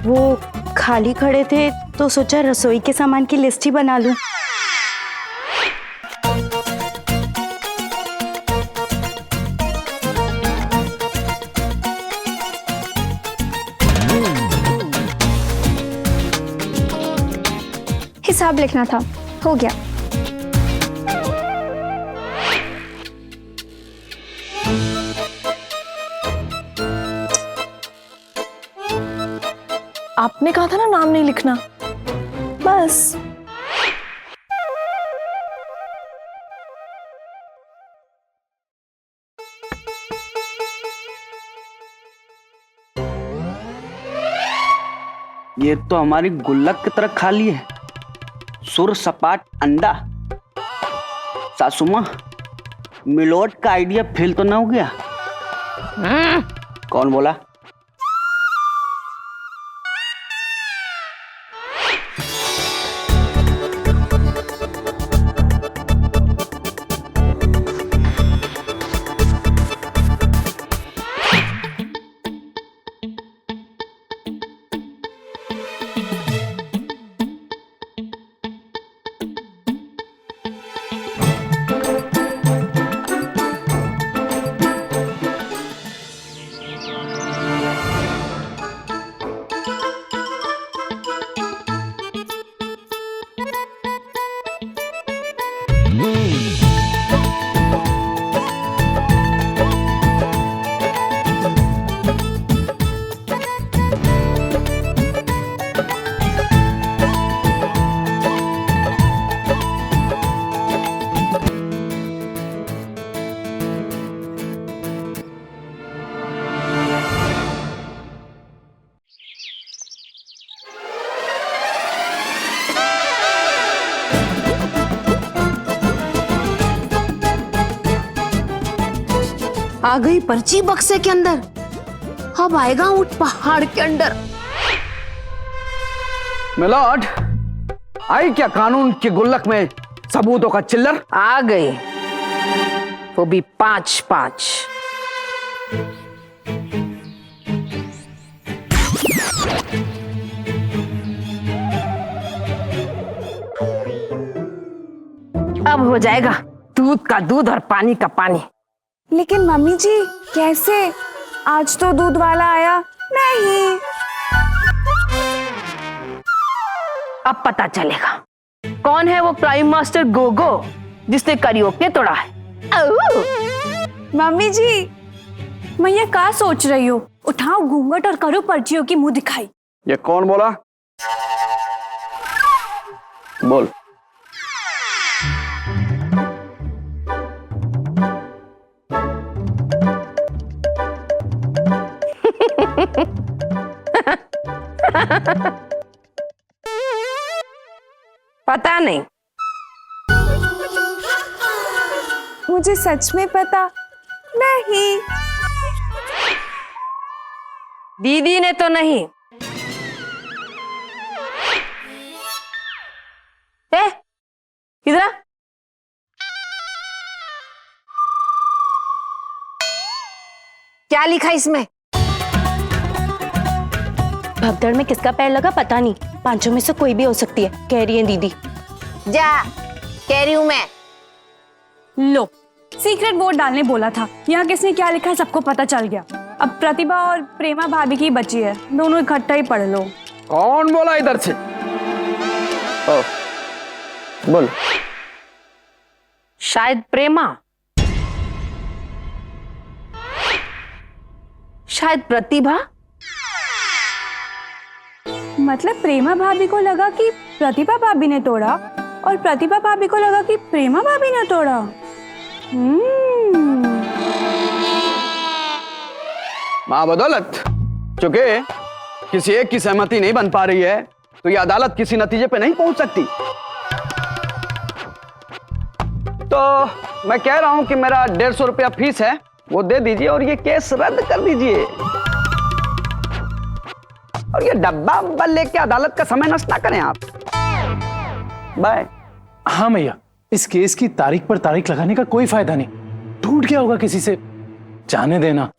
वो खाली खड़े थे तो सोचा रसोई के सामान की लिस्ट ही बना लूं। हिसाब लिखना था, हो गया। आपने कहा था ना नाम नहीं लिखना, बस। ये तो हमारी गुल्लक की तरह खाली है। सुर सपाट अंडा। सासू माँ, मिलोट का आइडिया फेल तो ना हो गया? कौन बोला? आ गई पर्ची बक्से के अंदर, अब आएगा ऊंट पहाड़ के अंदर। मिलोट, आई क्या कानून की गुल्लक में सबूतों का चिल्लर? आ गई, वो भी 5-5। अब हो जाएगा दूध का दूध और पानी का पानी। लेकिन मम्मी जी कैसे? आज तो दूध वाला आया नहीं। अब पता चलेगा कौन है वो प्राइम मास्टर गोगो जिसने करियोके तोड़ा है। मम्मी जी, मैं ये क्या सोच रही हो? उठाओ घूंघट और करो पर्चियों की मुंह दिखाई। ये कौन बोला? बोल। पता नहीं, मुझे सच में पता नहीं। दीदी ने तो नहीं। इधर आ। क्या लिखा इसमें? भगदड़ में किसका पैर लगा पता नहीं, पांचों में से कोई भी हो सकती है, कह रही है दीदी। जा, कह रही हूं मैं। लो, सीक्रेट बोर्ड डालने बोला था, यहाँ किसने क्या लिखा है सबको पता चल गया। अब प्रतिभा और प्रेमा भाभी की बची है, दोनों इकट्ठा ही पढ़ लो। कौन बोला इधर से? ओ, बोल। शायद प्रेमा, शायद प्रतिभा। मतलब प्रेमा भाभी को लगा कि प्रतिभा भाभी ने तोड़ा और प्रतिभा भाभी को लगा कि प्रेमा भाभी ने तोड़ा। माँ बदौलत, चूंकि किसी एक की सहमति नहीं बन पा रही है तो ये अदालत किसी नतीजे पे नहीं पहुंच सकती। तो मैं कह रहा हूं कि मेरा 150 रुपया फीस है, वो दे दीजिए और ये केस रद्द कर दीजिए। और ये डब्बा उब्बा लेके अदालत का समय नष्ट ना करें आप। बाय। हाँ भैया, इस केस की तारीख पर तारीख लगाने का कोई फायदा नहीं, टूट गया होगा किसी से, जाने देना।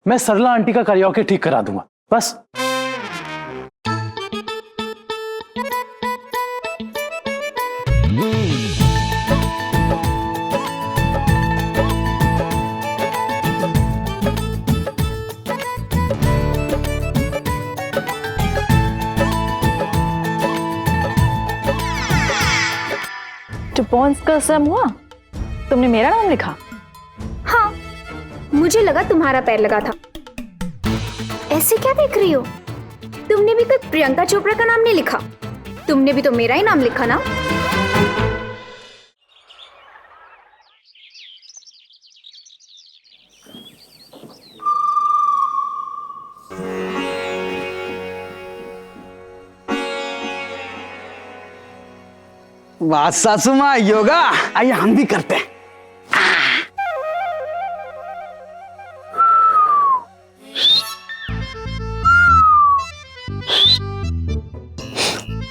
मैं सरला आंटी का करियोके ठीक करा दूंगा। बस। टुपॉन्स का सम हुआ, तुमने मेरा नाम लिखा? हाँ, मुझे लगा तुम्हारा पैर लगा था। ऐसे क्या देख रही हो? तुमने भी कभी प्रियंका चोपड़ा का नाम नहीं लिखा। तुमने भी तो मेरा ही नाम लिखा ना। वाह सासू माँ, योगा आइए हम भी करते हैं।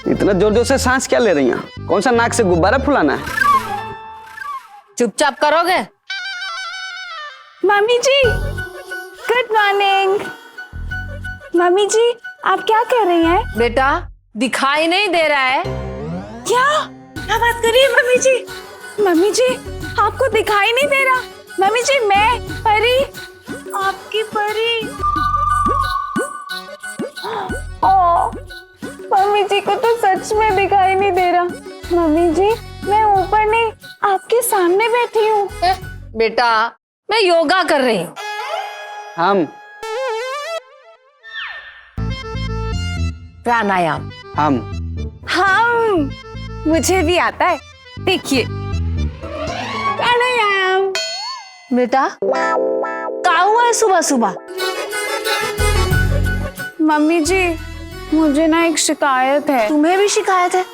इतना जोर जोर से सांस क्या ले रही हैं? कौन सा नाक से गुब्बारा फुलाना है? चुपचाप करोगे? मम्मी जी, गुड मॉर्निंग। मम्मी जी, आप क्या कर रही हैं? बेटा दिखाई नहीं दे रहा है? क्या बात कर रही है मम्मी जी? मम्मी जी, आपको दिखाई नहीं दे रहा? मम्मी जी, मैं परी, आपकी परी। ओ, मम्मी जी को तो सच में दिखाई नहीं दे रहा। मम्मी जी, मैं ऊपर नहीं, आपके सामने बैठी हूँ। बेटा मैं योगा कर रही हूँ। हम प्राणायाम। हम, मुझे भी आता है, देखिए प्राणायाम। बेटा क्या हुआ है सुबह सुबह? मम्मी जी, मुझे ना एक शिकायत है। तुम्हें भी शिकायत है?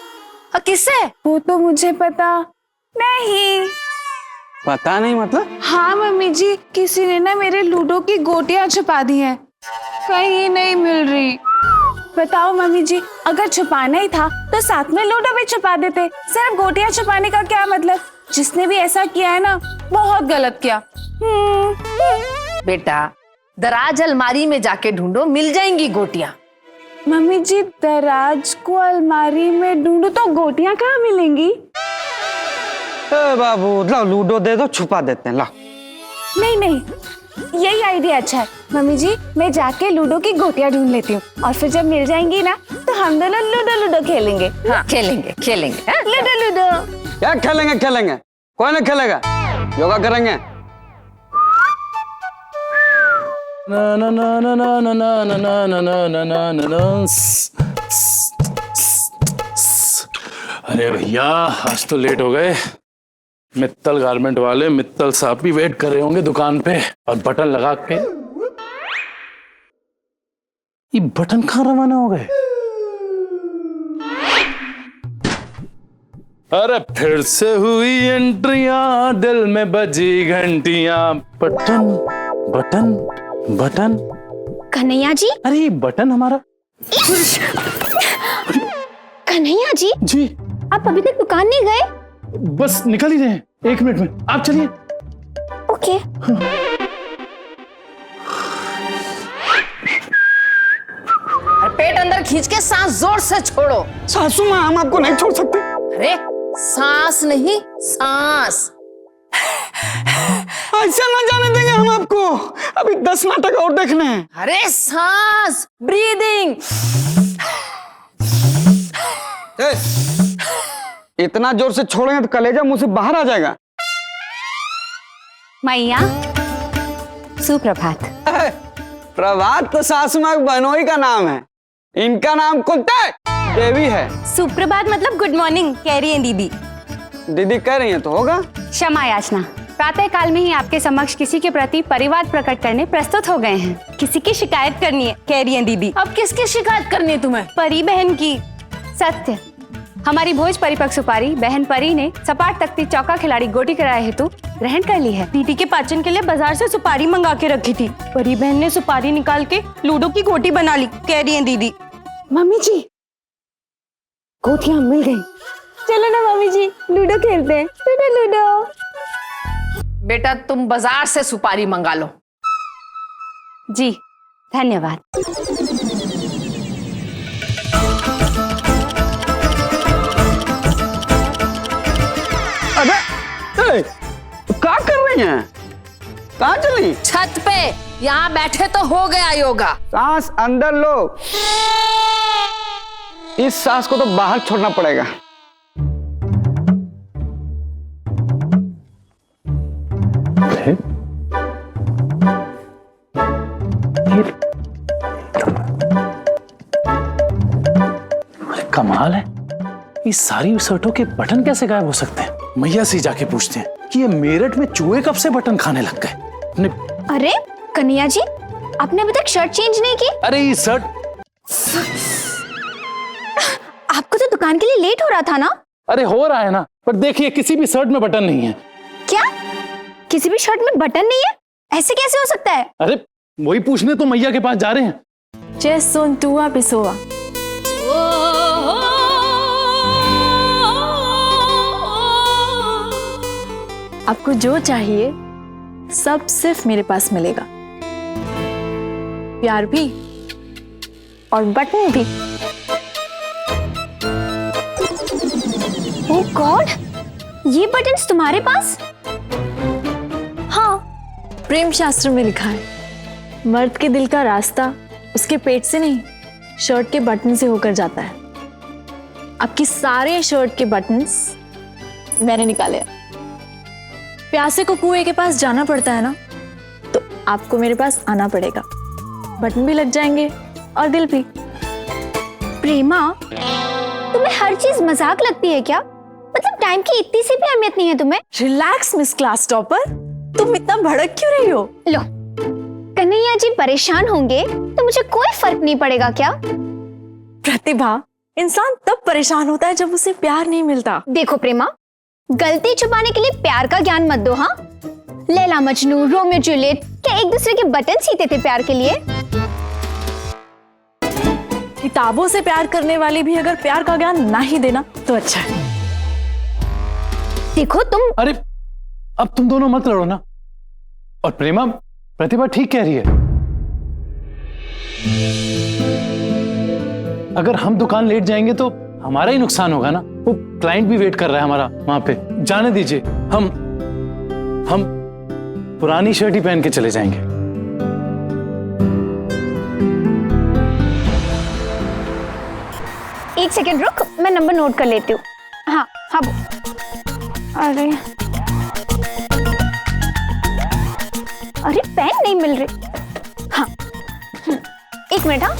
किससे? वो तो मुझे पता नहीं। पता नहीं मतलब? हाँ मम्मी जी, किसी ने ना मेरे लूडो की गोटियां छुपा दी हैं, कहीं नहीं मिल रही। बताओ मम्मी जी, अगर छुपाना ही था तो साथ में लूडो भी छुपा देते। सिर्फ गोटियां छुपाने का क्या मतलब? जिसने भी ऐसा किया है ना, बहुत गलत किया। बेटा दराज अलमारी में जाके ढूंढो, मिल जाएंगी गोटियां। मम्मी जी, दराज को अलमारी में ढूंढो तो गोटियां कहाँ मिलेंगी? ए बाबू, लाओ लूडो दे दो, छुपा देते हैं, लाओ। नहीं नहीं, यही आइडिया अच्छा है। मम्मी जी, मैं जाके लूडो की गोटियां ढूंढ लेती हूँ और फिर जब मिल जाएंगी ना तो हम दोनों लूडो लूडो खेलेंगे। हाँ खेलेंगे खेलेंगे। हाँ? Ludo ludo. क्या खेलेंगे? खेलेंगे, कौन नहीं खेलेगा? योगा करेंगे। ना ना ना ना ना ना ना ना ना ना ना ना ना ना। अरे भैया, आज तो लेट हो गए। मित्तल गारमेंट वाले मित्तल साहब भी वेट कर रहे होंगे दुकान पे, और बटन लगा के। ये बटन कहाँ रवाना हो गए? अरे फिर से हुई एंट्रियां, दिल में बजी घंटियां। Button button button. Kanhaiya ji. अरे ये बटन हमारा। कन्हैया जी, जी आप अभी तक दुकान नहीं गए? बस निकल ही रहे हैं, 1 मिनट में। आप चलिए। ओके। पेट अंदर खींच के सांस जोर से छोड़ो। सासू माँ, हम आपको नहीं छोड़ सकते। अरे सांस नहीं, सांस। ऐसा ना जाने देंगे हम आपको। अभी 10 नाटक और देखने हैं। अरे सांस, ब्रीदिंग। इतना जोर से छोड़ेंगे तो कलेजा मुंह से बाहर आ जाएगा। मैया, सुप्रभात। प्रभात तो सासू माँ बनोई का नाम है, इनका नाम कुलते देवी है। सुप्रभात मतलब गुड मॉर्निंग कह रही हैं दीदी। दीदी कह रही है तो होगा। क्षमा याचना। प्रातः काल में ही आपके समक्ष किसी के प्रति परिवाद प्रकट करने प्रस्तुत हो गए हैं। किसी की शिकायत करनी है कह रही हैं दीदी। अब किसकी शिकायत करनी है तुम्हें? परी बहन की। सत्य, हमारी भोज परिपक्व सुपारी बहन परी ने सपाट तख्ती चौका खिलाड़ी गोटी किराए हेतु ग्रहण कर ली है। दीदी के पाचन के लिए बाजार से सुपारी मंगा के रखी थी। परी बहन ने सुपारी निकाल के लूडो की गोटी बना ली कह रही हैं दीदी। मम्मी जी, गोटियां मिल गई। चलो ना मम्मी जी, लूडो खेलते हैं। Ludo ludo. बेटा तुम बाजार से सुपारी मंगा लो। जी धन्यवाद। क्या कर रही हैं? कहाँ चली? छत पे, यहाँ बैठे तो हो गया योगा। सांस अंदर लो, इस सांस को तो बाहर छोड़ना पड़ेगा। अरे कमाल है, ये सारी शर्टों के बटन कैसे गायब हो सकते हैं? मैया से जाके पूछते हैं कि ये मेरठ में चूहे कब से बटन खाने लग गए। अपने अरे कन्हैया जी, आपने अभी तक शर्ट चेंज नहीं की? अरे ये शर्ट, आपको तो दुकान के लिए लेट हो रहा था ना? अरे हो रहा है ना, पर देखिए किसी भी शर्ट में बटन नहीं है। क्या? किसी भी शर्ट में बटन नहीं है? ऐसे कैसे हो सकता है? अरे वही पूछने तो मैया के पास जा रहे हैं। चेस सोन तुआ पिसोआ। आपको जो चाहिए सब सिर्फ मेरे पास मिलेगा, प्यार भी और बटन भी। ओह गॉड, ये बटन्स तुम्हारे पास? हाँ, प्रेम शास्त्र में लिखा है, मर्द के दिल का रास्ता उसके पेट से नहीं, शर्ट के बटन से होकर जाता है। आपकी सारे शर्ट के बटन्स मैंने निकाले हैं। प्यासे को कुएं के पास जाना पड़ता है ना, तो आपको मेरे पास आना पड़ेगा। बटन भी लग जाएंगे और दिल भी। प्रेमा, तुम्हें हर चीज मजाक लगती है क्या? मतलब टाइम की इतनी सी भी अहमियत नहीं है तुम्हें? रिलैक्स मिस क्लास टॉपर, तुम इतना भड़क क्यों रही हो? लो, कन्हैया जी परेशान होंगे तो मुझे कोई फर्क नहीं पड़ेगा क्या? प्रतिभा, इंसान तब परेशान होता है जब उसे प्यार नहीं मिलता। देखो प्रेमा, गलती छुपाने के लिए प्यार का ज्ञान मत दो। हाँ, लैला मजनू, रोमियो जूलियट क्या एक दूसरे के बटन सीते थे प्यार के लिए? किताबों से प्यार करने वाले भी अगर प्यार का ज्ञान ना ही देना तो अच्छा है। देखो तुम, अरे अब तुम दोनों मत लड़ो ना। और प्रेमा, प्रतिभा ठीक कह रही है। अगर हम दुकान लेट जाएंगे तो हमारा ही नुकसान होगा ना। वो क्लाइंट भी वेट कर रहा है हमारा वहां पे। जाने दीजिए, हम पुरानी शर्ट ही पहन के चले जाएंगे। एक सेकंड रुक, मैं नंबर नोट कर लेती हूँ। हाँ हाँ, अरे अरे पेन नहीं मिल रही। हाँ, एक मिनट। हाँ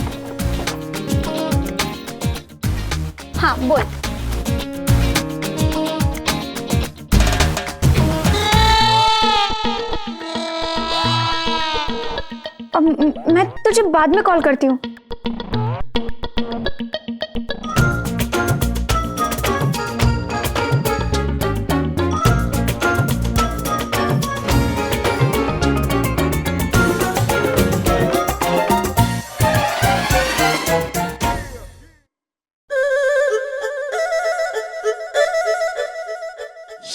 हाँ, बोल। मैं तुझे बाद में कॉल करती हूँ।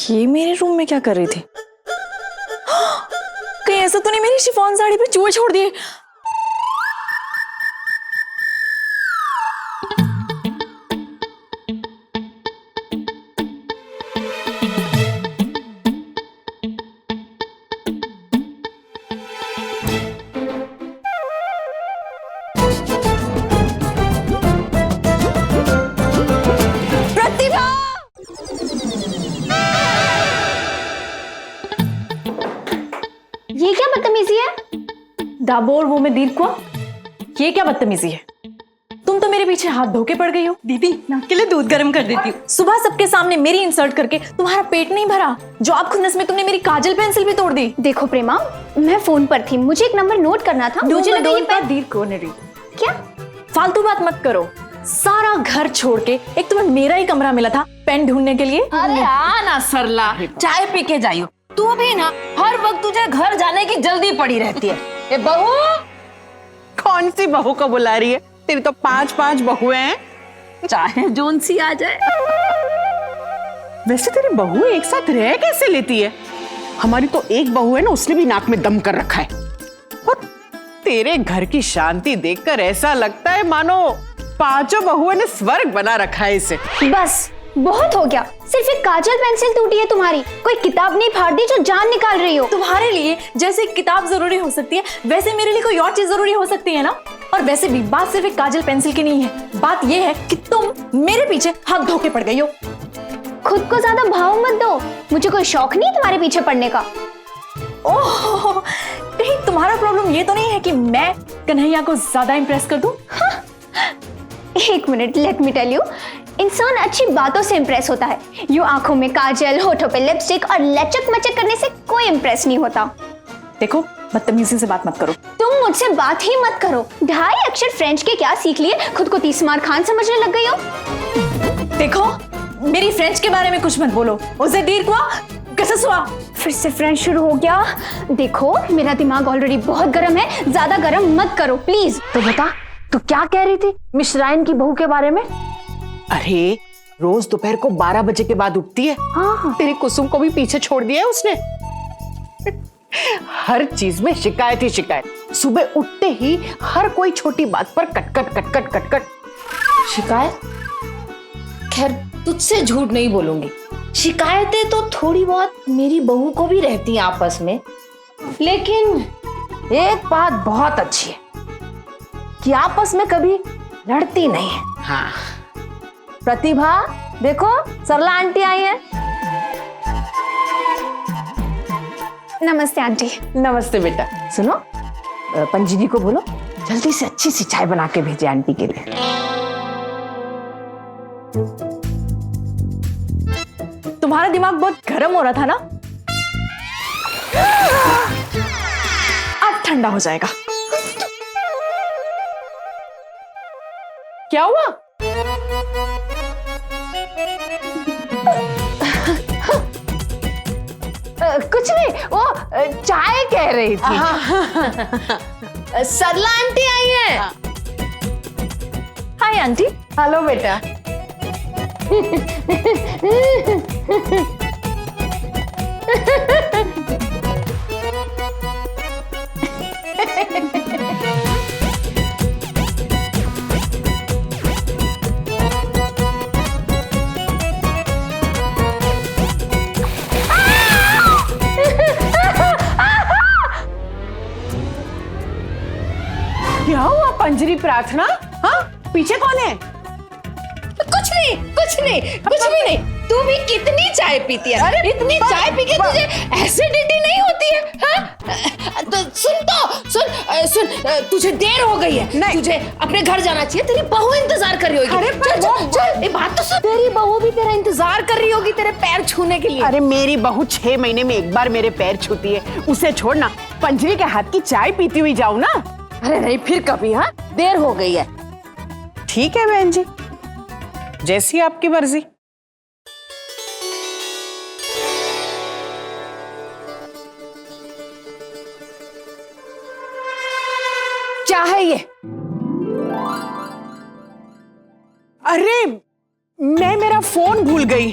ये मेरे रूम में क्या कर रही थी? कहीं ऐसा तो नहीं मेरी शिफॉन साड़ी पे चूहे छोड़ दिए? ये क्या बदतमीजी है? दाबोर वो में दीप को, ये क्या बदतमीजी है? तुम तो मेरे पीछे हाथ धो के पड़ गई हो। दीदी, मैं आपके लिए दूध गर्म कर देती हूँ। सुबह सबके सामने मेरी इंसल्ट करके तुम्हारा पेट नहीं भरा? जॉब खुन्नस में तुमने मेरी काजल पेंसिल भी तोड़ दी। देखो प्रेमा, मैं फोन पर थी, मुझे एक नंबर नोट करना था। मुझे लगा ये पेन। दीर को नहीं। क्या फालतू बात मत करो। सारा घर छोड़ के एक तुम्हें मेरा ही कमरा मिला था पेन ढूंढने के लिए। अरे आ ना सरला, चाय पी के जाइयो। तू भी ना हर वक्त तुझे घर जाने की जल्दी पड़ी रहती है। ए बहू, कौन सी बहू को बुला रही है? तेरी तो 5 बहुएं हैं। चाहे जोन सी आ जाए। वैसे तेरी बहू एक साथ रह कैसे लेती है? हमारी तो एक बहू है ना, उसने भी नाक में दम कर रखा है। और तेरे घर की शांति देखकर ऐसा लगता है मानो 5 बहुओं ने स्वर्ग बना रखा है इसे। बस बहुत हो गया। सिर्फ एक काजल पेंसिल टूटी है तुम्हारी, कोई किताब नहीं फाड़ दी जो जान निकाल रही हो। तुम्हारे लिए जैसे एक किताब जरूरी हो सकती है, वैसे मेरे लिए कोई और चीज जरूरी हो सकती है ना। और वैसे भी बात सिर्फ एक काजल पेंसिल की नहीं है, बात यह है कि तुम मेरे पीछे हाथ धो के पड़ गई हो। खुद को ज्यादा भाव मत दो, मुझे कोई शौक नहीं तुम्हारे पीछे पड़ने का। ओह, कहीं तुम्हारा प्रॉब्लम ये तो नहीं है कि मैं कन्हैया को ज्यादा इंप्रेस कर दूं? एक minute, let me tell you, इंसान अच्छी बातों से इंप्रेस होता है। यूं आंखों में काजल, होठों पे लिपस्टिक और लचक मचक करने से कोई इंप्रेस नहीं होता। देखो, बदतमीजी से बात मत करो। तुम मुझसे बात ही मत करो। 2.5 अक्षर फ्रेंच के क्या सीख लिए, खुद को तीसमार खान समझने लग गई हो। देखो, मेरी फ्रेंच के बारे में कुछ मत बोलो। उसे देर हुआ, कैसे हुआ? फिर से फ्रेंच शुरू हो गया। देखो, मेरा दिमाग ऑलरेडी बहुत गर्म है, ज्यादा गर्म मत करो प्लीज। तो बता, तू क्या कह रही थी मिश्राइन की बहू के बारे में? अरे रोज दोपहर को 12 बजे के बाद उठती है। हाँ, तेरी कुसुम को भी पीछे छोड़ दिया है उसने। हर चीज में शिकायत ही शिकायत। सुबह उठते ही हर कोई छोटी बात पर कटकट कटकट कटकट। शिकायत? खैर, तुझसे झूठ नहीं बोलूंगी, शिकायतें तो थोड़ी बहुत मेरी बहू को भी रहती हैं आपस में, लेकिन एक बात बहुत अच्छी है कि आपस में कभी लड़ती नहीं है। हाँ, प्रतिभा, देखो सरला आंटी आई है। नमस्ते आंटी। नमस्ते बेटा। सुनो, पंजी जी को बोलो जल्दी से अच्छी सी चाय बना के भेजे आंटी के लिए। तुम्हारा दिमाग बहुत गर्म हो रहा था ना, अब ठंडा हो जाएगा। क्या हुआ? कुछ नहीं, वो चाय कह रही थी। सरला आंटी आई है। Hi aunty. हेलो बेटा। क्या हुआ पंजरी प्रार्थना? हाँ, पीछे कौन है? कुछ नहीं, कुछ नहीं, कुछ भी नहीं। तू भी कितनी चाय पीती है? अरे इतनी चाय पी के तुझे एसिडिटी नहीं होती है? हाँ? तो सुन, तुझे देर हो गई है। नहीं। तुझे अपने घर जाना चाहिए, तेरी बहू इंतजार कर रही होगी। अरे पर चल, ये बात तो सुन। तेरी बहू भी तेरा इंतजार कर रही होगी तेरे पैर छूने के लिए। अरे मेरी बहू 6 महीने में एक बार मेरे पैर छूती है, उसे छोड़ना। पंजरी के हाथ की चाय पीती हुई जाऊं ना। अरे नहीं, फिर कभी। हाँ, देर हो गई है। ठीक है बहन जी, जैसी आपकी मर्जी। क्या है ये? अरे मैं मेरा फोन भूल गई।